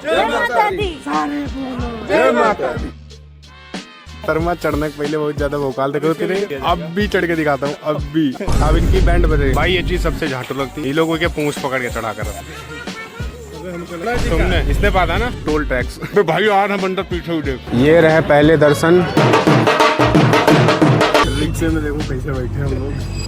जय माता दी। सारे बोलो जय माता दी। शर्मा चढ़ने के पहले बहुत ज्यादा भोकाल देखो तेरे, अब भी चढ़ के दिखाता हूँ। अब भी अब इनकी बैंड बजे भाई, ये चीज सबसे झाटू लगती है। ये लोगों के पूंछ पकड़ के चढ़ा कर तुमने इसने पाता ना टोल टैक्स तो भाई आ रहा बंदा पीछे उठे। ये रहे पहले दर्शन। रिक्शे में देखो कैसे बैठे हम लोग।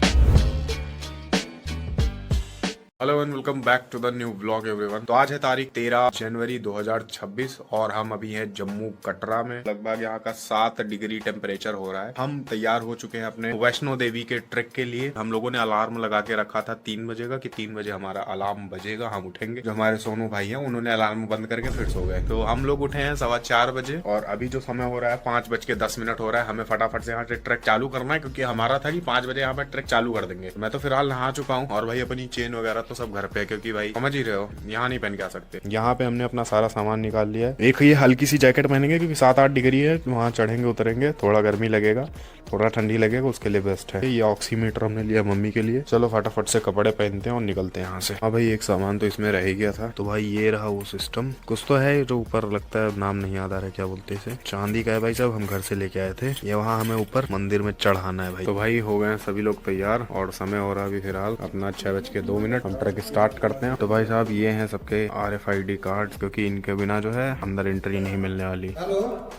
Hello and welcome back to the new blog everyone. तो आज है तारीख 13 जनवरी 2026 और हम अभी हैं जम्मू कटरा में। लगभग यहाँ का 7 डिग्री टेम्परेचर हो रहा है। हम तैयार हो चुके हैं अपने वैष्णो देवी के ट्रेक के लिए। हम लोगों ने अलार्म लगा के रखा था 3 बजे का कि 3 बजे हमारा अलार्म बजेगा, हम उठेंगे। जो हमारे सोनू भाई हैं उन्होंने अलार्म बंद करके फिर सो गए। तो हम लोग उठे हैं 4:15 बजे और अभी जो समय हो रहा है 5:10 हो रहा है। हमें फटाफट से यहाँ से ट्रेक चालू करना है क्योंकि हमारा था कि 5 बजे यहाँ पे ट्रेक चालू कर देंगे। मैं तो फिलहाल नहा चुका हूँ और भाई अपनी चेन वगैरह तो सब घर पे है क्योंकि भाई समझ ही रहे हो यहाँ नहीं पहन के आ सकते। यहाँ पे हमने अपना सारा सामान निकाल लिया है। एक ये हल्की सी जैकेट पहनेंगे क्योंकि 7-8 डिग्री है, वहाँ चढ़ेंगे उतरेंगे, थोड़ा गर्मी लगेगा, थोड़ा ठंडी लगेगा, उसके लिए बेस्ट है। ये ऑक्सीमीटर हमने लिया मम्मी के लिए। चलो फटाफट से कपड़े पहनते हैं और निकलते हैं यहाँ से। हाँ भाई एक सामान तो इसमें रह गया था। तो भाई ये रहा वो सिस्टम, कुछ तो है जो ऊपर लगता है, नाम नहीं याद आ रहा है क्या बोलते इसे, चांदी का है भाई साहब, हम घर से लेके आए थे। ये वहाँ हमें ऊपर मंदिर में चढ़ाना है भाई। तो भाई हो गए सभी लोग तैयार और समय हो रहा है अभी फिलहाल अपना 6:02। हम ट्रैक स्टार्ट करते हैं। तो भाई साहब ये हैं सबके RFID कार्ड क्योंकि इनके बिना जो है अंदर एंट्री नहीं मिलने वाली।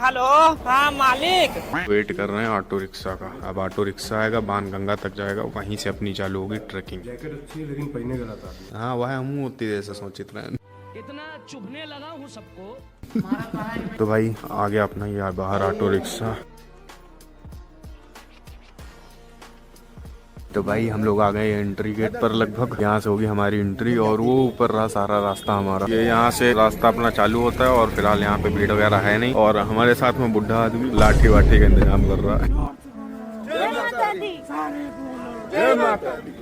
हेलो हाँ मालिक। वेट कर रहे हैं ऑटो रिक्शा का। अब ऑटो रिक्शा आएगा, बाणगंगा तक जाएगा, वहीं से अपनी चालू होगी ट्रैकिंग। जैकेट अच्छी है लेकिन पहनने गलत आती है। हाँ वह हम उतनी देर से सोचित रहे, इतना चुभने लगा हूँ सबको। तो भाई आ गया अपना ये बाहर ऑटो रिक्शा। तो भाई हम लोग आ गए एंट्री गेट पर। लगभग यहाँ से होगी हमारी एंट्री और वो ऊपर रहा सारा रास्ता हमारा। ये यहाँ से रास्ता अपना चालू होता है और फिलहाल यहाँ पे भीड़ वगैरह है नहीं और हमारे साथ में बुढ़ा आदमी लाठी वाठी का इंतजाम कर रहा है। जय माता दी। सारे बोलो जय माता दी।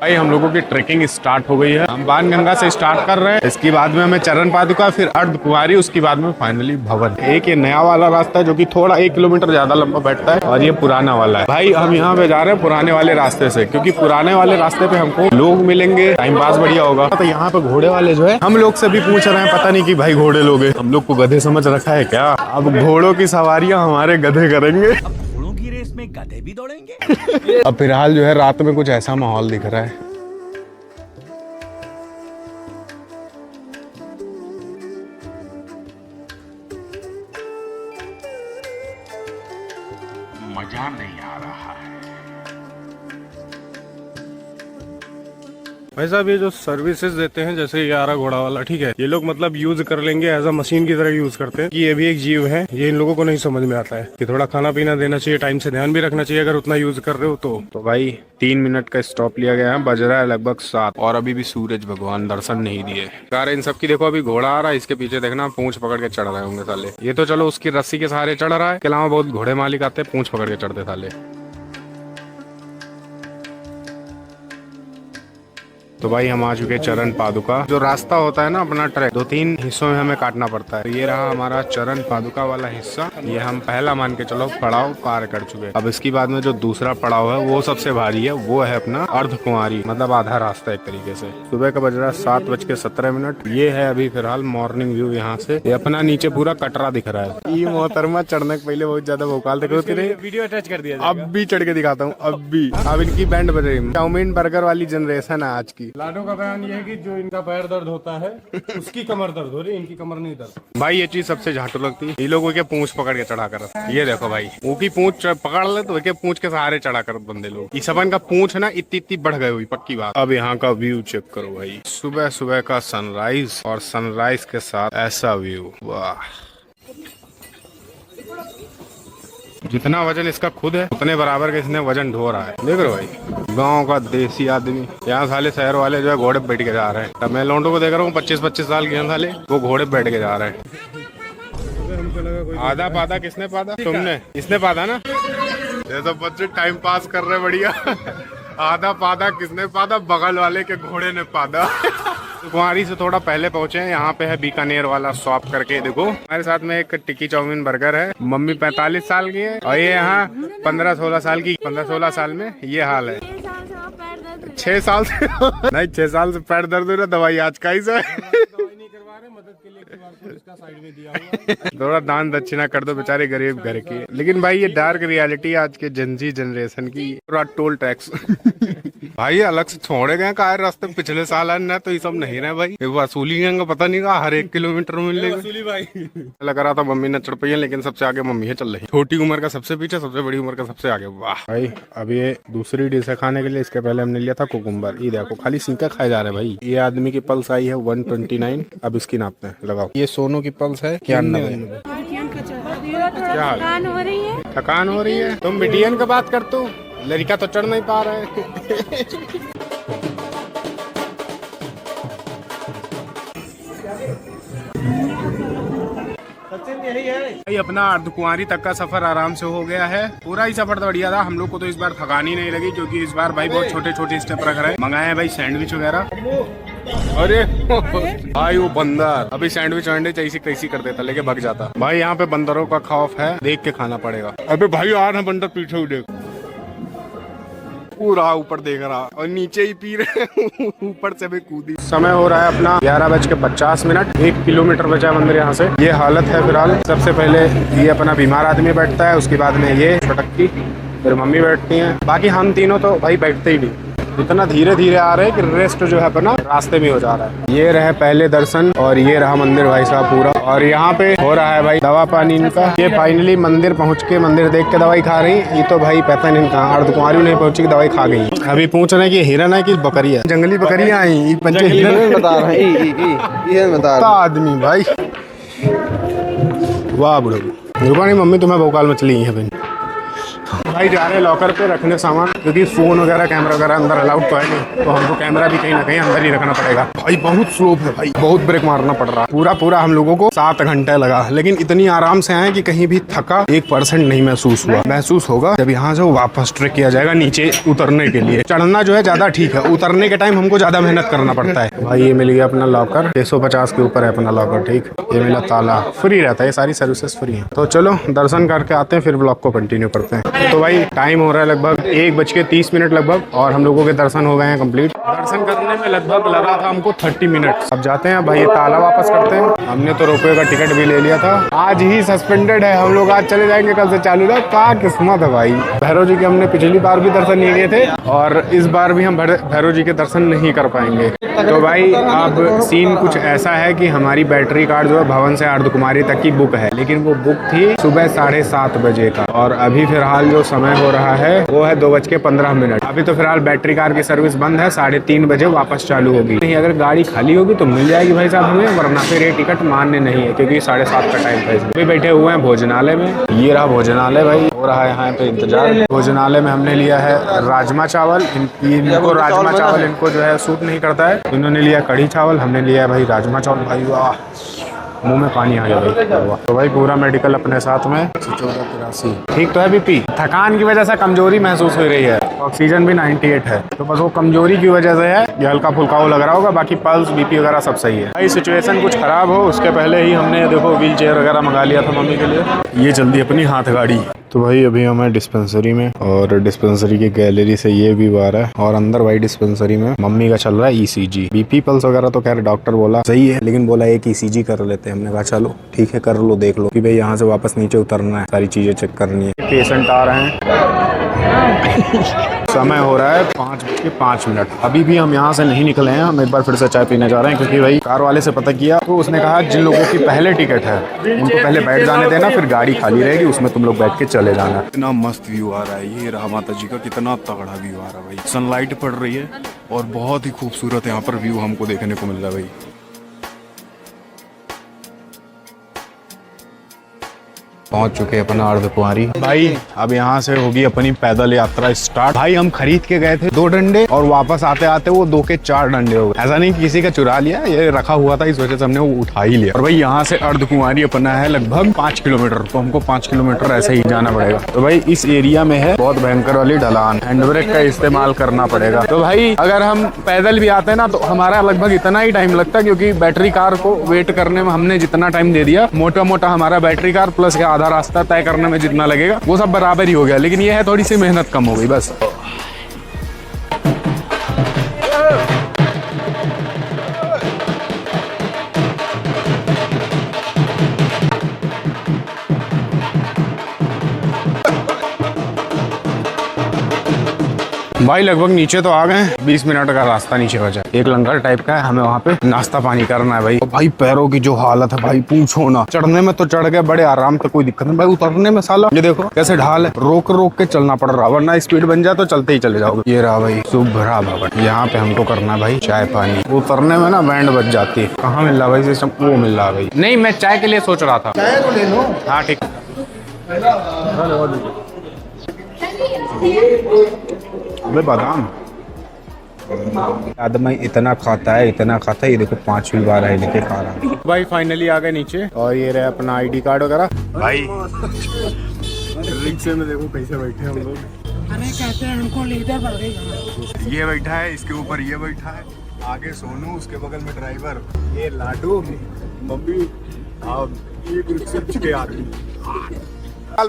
भाई हम लोगों की ट्रेकिंग स्टार्ट हो गई है। हम बाणगंगा से स्टार्ट कर रहे हैं, इसके बाद में हमें चरण पादुका, फिर अर्धकुंवारी, उसके बाद में फाइनली भवन। एक ये नया वाला रास्ता है जो कि थोड़ा 1 किलोमीटर ज्यादा लंबा बैठता है और ये पुराना वाला है। भाई हम यहाँ पे जा रहे हैं पुराने वाले रास्ते से क्योंकि पुराने वाले रास्ते पे हमको लोग मिलेंगे, टाइम पास बढ़िया होगा। तो यहाँ पे घोड़े वाले जो है हम लोग से भी पूछ रहे हैं, पता नहीं कि भाई घोड़े लोग हम लोग को गधे समझ रखा है क्या। अब घोड़ों की सवारियां हमारे गधे करेंगे। में गधे भी दौड़ेंगे। अब फिलहाल जो है रात में कुछ ऐसा माहौल दिख रहा है। मजा नहीं आ रहा है। भाई साहब ये जो सर्विसेज देते हैं जैसे ये 11 घोड़ा वाला, ठीक है, ये लोग मतलब यूज कर लेंगे एज अ मशीन की तरह यूज करते हैं कि ये भी एक जीव है। ये इन लोगों को नहीं समझ में आता है कि थोड़ा खाना पीना देना चाहिए, टाइम से ध्यान भी रखना चाहिए अगर उतना यूज कर रहे हो तो भाई 3 मिनट का स्टॉप लिया गया है, बज रहा है लगभग 7 और अभी भी सूरज भगवान दर्शन नहीं दिए। कार इन सबकी देखो, अभी घोड़ा आ रहा है, इसके पीछे देखना पूंछ पकड़ के चढ़ रहे होंगे साले। ये तो चलो उसकी रस्सी के सहारे चढ़ रहा है, के अलावा बहुत घोड़े मालिक आते हैं पूंछ पकड़ के चढ़ते साले। तो भाई हम आ चुके हैं चरण पादुका। जो रास्ता होता है ना अपना ट्रैक 2-3 हिस्सों में हमें काटना पड़ता है। तो ये रहा हमारा चरण पादुका वाला हिस्सा। ये हम पहला मान के चलो पड़ाव पार कर चुके। अब इसके बाद में जो दूसरा पड़ाव है वो सबसे भारी है, वो है अपना अर्धकुंवारी, मतलब आधा रास्ता एक तरीके से। सुबह का बज रहा है 7:17। ये है अभी फिलहाल मॉर्निंग व्यू यहाँ से। ये अपना नीचे पूरा कटरा दिख रहा है। ये मोहतरमा चढ़ने के पहले बहुत ज्यादा भोकाल देखो तेरे, वीडियो अटैच कर दिया। अब भी चढ़ के दिखाता हूँ। अब भी अब इनकी बैंड बज रही है। चाउमीन बर्गर वाली जनरेशन है आज की। लाडो का बयान ये है कि जो इनका पैर दर्द होता है उसकी कमर दर्द हो रही है, इनकी कमर नहीं दर्द। भाई ये चीज सबसे झाटू लगती है। ये लोगों के पूंछ पकड़ के चढ़ा कर, ये देखो भाई वो की पूंछ पकड़ ले तो के पूंछ के सहारे चढ़ा कर बंदे लोग। इस सबन का पूंछ ना इतनी बढ़ गई हुई पक्की बात। अब यहाँ का व्यू चेक करो भाई, सुबह सुबह का सनराइज और सनराइज के साथ ऐसा व्यू, वाह। जितना वजन इसका खुद है उतने बराबर का इसने वजन ढो रहा है। देख रहे हो भाई, गांव का देसी आदमी। यहाँ साले शहर वाले जो है घोड़े पे बैठ के जा रहे हैं। तब मैं लौंडों को देख रहा हूँ 25-25 साल के साले, वो घोड़े पे बैठ के जा रहे हैं। आधा पादा किसने पादा? तुमने। इसने पादा ना। ये तो बच्चे टाइम पास कर रहे बढ़िया। आधा पादा किसने पादा? बगल वाले के घोड़े ने पादा। कुंवारी से थोड़ा पहले पहुंचे हैं। यहाँ पे है बीकानेर वाला शॉप करके, देखो हमारे साथ में एक टिक्की चाउमीन बर्गर है। मम्मी 45 साल की है और ये यहाँ 15-16 साल की। 15-16 साल में ये हाल है। 6 साल से नहीं 6 साल से पैर दर्द हो रहा, दवाई आज का ही से दवाई नहीं करवा रहे, मदद के लिए QR कोड इसका साइड में दिया हुआ है। थोड़ा दान दक्षिणा कर दो बेचारे गरीब घर की। लेकिन भाई ये डार्क रियलिटी आज के जेनजी जनरेशन की, पूरा टोल टैक्स भाई अलग से छोड़े गए का रास्ते पिछले साल ना, तो ये सब नहीं रहे भाई, ये वसूली का पता नहीं कहा हर 1 किलोमीटर में मिलेगा भाई लग रहा था मम्मी ने चढ़ पई है, लेकिन सबसे आगे मम्मी है चल रही, छोटी उम्र का सबसे पीछे, सबसे बड़ी उम्र का सबसे आगे। वाह भाई अब ये दूसरी डिश है खाने के लिए। इसके पहले हमने लिया था कुकुम्बर, ये देखो खाली सींका खाए जा रहे भाई। ये आदमी की पल्स आई है 129, अब इसकी नापते हैं, लगाओ। ये सोनू की पल्स है 91। क्या हाल, थकान हो रही है? तुम बिटियन का बात कर, तू लड़का तो चढ़ नहीं पा रहे भाई अपना अर्धकुंवारी तक का सफर आराम से हो गया है। पूरा ही सफर तो बढ़िया था। हम लोग को तो इस बार थकानी नहीं लगी, क्योंकि इस बार भाई बहुत छोटे छोटे स्टेप रख रहे हैं। मंगाए हैं भाई सैंडविच वगैरह। अरे भाई वो बंदर अभी सैंडविच वैंडविच ऐसी कैसी कर देता, लेके भाग जाता। भाई यहाँ पे बंदरों का खौफ है, देख के खाना पड़ेगा। अबे भाई आ रहा बंदर, पीछे ही देख, पूरा ऊपर देख रहा और नीचे ही पी रहे ऊपर से भी कूदी। समय हो रहा है अपना 11:50। 1 किलोमीटर बचा मंदिर यहाँ से। ये हालत है फिलहाल। सबसे पहले ये अपना बीमार आदमी बैठता है, उसके बाद में ये छटक्की, फिर मम्मी बैठती हैं, बाकी हम तीनों तो भाई बैठते ही नहीं। इतना धीरे धीरे आ रहे हैं कि रेस्ट जो है अपना रास्ते में हो जा रहा है। ये रहे पहले दर्शन और ये रहा मंदिर भाई साहब पूरा। और यहाँ पे हो रहा है भाई दवा पानी इनका। ये फाइनली मंदिर पहुँच के मंदिर देख के दवाई खा रही। ये तो भाई पता नहीं कहाँ अर्धकुंवारी नहीं पहुंची की दवाई खा गई। अभी पूछ रहे कि हिरन है कि बकरी है, जंगली बकरियां आई पंचे हिरन बता रहे आदमी भाई। वाह बुढ़ो, नहीं मम्मी तुम्हें भोकाल मछली है भाई। भाई जा रहे हैं लॉकर पे रखने सामान, क्योंकि फोन वगैरह कैमरा वगैरह अंदर अलाउड तो है नहीं, तो हमको कैमरा भी कहीं ना कहीं अंदर ही रखना पड़ेगा। भाई बहुत स्लोप है भाई, बहुत ब्रेक मारना पड़ रहा है। पूरा हम लोगों को 7 घंटे लगा, लेकिन इतनी आराम से आए कि कहीं भी थका 1% नहीं महसूस हुआ। महसूस होगा जब यहाँ से वापस ट्रेक किया जाएगा नीचे उतरने के लिए। चढ़ना जो है ज्यादा ठीक है, उतरने के टाइम हमको ज्यादा मेहनत करना पड़ता है। भाई ये मिल गया अपना लॉकर, 650 के ऊपर है अपना लॉकर। ठीक, ये मिला ताला, फ्री रहता है, ये सारी सर्विसेज फ्री है। तो चलो दर्शन करके आते हैं, फिर ब्लॉग को कंटिन्यू करते हैं। तो भाई टाइम हो रहा है लगभग 1:30 लगभग, और हम लोगों के दर्शन हो गए हैं कंप्लीट। दर्शन करने में लगभग लगा था हमको 30 मिनट। अब जाते हैं भाई, ये ताला वापस करते हैं। हमने तो रुपये का टिकट भी ले लिया था, आज ही सस्पेंडेड है। हम लोग आज चले जाएंगे, कल से चालू है। क्या किस्मत है भाई। भैरव जी के हमने पिछली बार भी दर्शन नहीं किए थे, और इस बार भी हम भैरव जी के दर्शन नहीं कर पाएंगे। तो भाई अब सीन कुछ ऐसा है कि हमारी बैटरी कार्ड जो है भवन से अर्धकुंवारी तक की बुक है, लेकिन वो बुक थी सुबह 7:30 बजे का, और अभी फिलहाल जो समय हो रहा है वो है 2:15। अभी तो फिलहाल बैटरी कार की सर्विस बंद है, 3:30 बजे वापस चालू होगी। नहीं अगर गाड़ी खाली होगी तो मिल जाएगी भाई साहब हमें, वरना फिर ये टिकट मान्य नहीं है, क्योंकि 7:30 का टाइम था। इसमें बैठे हुए हैं भोजनालय में। ये रहा भोजनालय भाई, हो रहा है यहाँ पे इंतजार। भोजनालय में हमने लिया है राजमा चावल। इनको राजमा चावल इनको जो है सूट नहीं करता है, इन्होंने लिया कढ़ी चावल, हमने लिया है भाई राजमा चावल। भाई वाह, मुंह में पानी आ गया भाई। तो भाई पूरा मेडिकल अपने साथ में। 1483 ठीक तो है। बीपी थकान की वजह से कमजोरी महसूस हो रही है, ऑक्सीजन भी 98 है, तो बस वो कमजोरी की वजह से है, ये हल्का फुल्का वो लग रहा होगा। बाकी पल्स बीपी वगैरह सब सही है। भाई सिचुएशन कुछ खराब हो उसके पहले ही हमने देखो व्हील चेयर वगैरह मंगा लिया था मम्मी के लिए। ये जल्दी अपनी हाथ गाड़ी। तो भाई अभी हम हैं डिस्पेंसरी में, और डिस्पेंसरी की गैलरी से ये व्यू आ रहा है, और अंदर भाई डिस्पेंसरी में मम्मी का चल रहा है ECG। बीपी पल्स वगैरह तो खैर डॉक्टर बोला सही है, लेकिन बोला एक ECG कर लेते हैं। हमने कहा चलो ठीक है कर लो, देख लो कि भाई यहाँ से वापस नीचे उतरना है, सारी चीजें चेक करनी है। पेशेंट आ रहे हैं। समय हो रहा है 5:05। अभी भी हम यहाँ से नहीं निकले हैं, हम एक बार फिर से चाय पीने जा रहे हैं, क्योंकि भाई कार वाले से पता किया तो उसने कहा जिन लोगों की पहले टिकट है उनको पहले बैठ जाने देना, फिर गाड़ी खाली रहेगी उसमें तुम लोग बैठ के चले जाना। इतना मस्त व्यू आ रहा है, ये रहा माता जी का, कितना तगड़ा व्यू आ रहा है भाई। सनलाइट पड़ रही है और बहुत ही खूबसूरत यहाँ पर व्यू हमको देखने को मिल रहा है भाई। पहुंच चुके हैं अपना अर्धकुंवारी। भाई अब यहाँ से होगी अपनी पैदल यात्रा स्टार्ट। भाई हम खरीद के गए थे 2 डंडे, और वापस आते आते वो 2 के 4 डंडे हो गए। ऐसा नहीं कि किसी का चुरा लिया, ये रखा हुआ था, इस वजह से हमने वो उठा ही लिया। और भाई यहाँ से अर्धकुंवारी अपना है लगभग 5 किलोमीटर, तो हमको 5 किलोमीटर ऐसे ही जाना पड़ेगा। तो भाई इस एरिया में है बहुत भयंकर वाली ढलान, हैंड ब्रेक का इस्तेमाल करना पड़ेगा। तो भाई अगर हम पैदल भी आते हैं ना तो हमारा लगभग इतना ही टाइम लगता है, क्योंकि बैटरी कार को वेट करने में हमने जितना टाइम दे दिया, मोटा मोटा हमारा बैटरी कार प्लस आधा रास्ता तय करने में जितना लगेगा वो सब बराबर ही हो गया, लेकिन ये है थोड़ी सी मेहनत कम हो गई बस। भाई लगभग नीचे तो आ गए, 20 मिनट का रास्ता नीचे बचा। एक लंगर टाइप का है, हमें वहाँ पे नाश्ता पानी करना है भाई। भाई पैरों की जो हालत है भाई पूछो ना। चढ़ने में तो चढ़ गए बड़े आराम से, कोई दिक्कत नहीं भाई। उतरने में साला ये देखो कैसे ढाल है, रोक रोक के चलना पड़ रहा, वरना स्पीड बन जाए तो चलते ही चले जाओगे। ये रहा भाई शुभ्रा भवन, यहाँ पे हमको करना है भाई चाय पानी। उतरने में ना बैंड बज जाती है। कहाँ मिल रहा भाई सिस्टम? वो मिल रहा भाई। नहीं मैं चाय के लिए सोच रहा था। चाय तो ले लो। हाँ ठीक। अबे बादाम आदमी इतना खाता है, इतना खाता है। ये देखो 5वीं बार है लेके खा रहा। भाई फाइनली आ गए नीचे और ये रहे अपना आईडी कार्ड वगैरह। भाई रिक्शे में देखो कैसे बैठे हम लोग। अरे कहते हैं हमको लीडर बढ़ गई। ये बैठा है, इसके ऊपर ये बैठा है, आगे सोनू, उसके बगल में ड्राइवर, ये लाडू, मम्मी और ये रिक्शे के आदमी।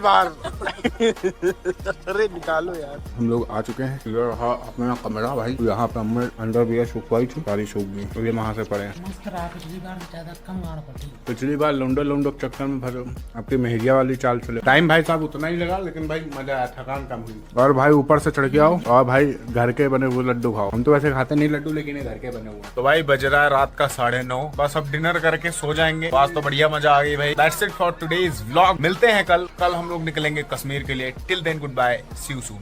बार अरे निकालो यार। हम लोग आ चुके हैं अपना कमरा भाई। यहाँ पे हमने अंदर भी सुखवाई थी, सारी सूख गई तो ये वहाँ से पड़े हैं। पिछली बार लौंडो लौंडो चक्कर में भरो, आपकी मेहरिया वाली चाल चले। टाइम भाई साहब उतना ही लगा, लेकिन भाई मजा आया, थकान कम हुई। और भाई ऊपर से चढ़ के आओ और भाई घर के बने हुए लड्डू खाओ। हम तो वैसे खाते नहीं लड्डू, लेकिन ये घर के बने हुए। तो भाई बज रहा है रात का 9:30, बस अब डिनर करके सो जाएंगे। आज तो बढ़िया मजा आ गई भाई। That's it for today's vlog. मिलते हैं कल हम लोग निकलेंगे कश्मीर के लिए। Till then good bye, see you soon.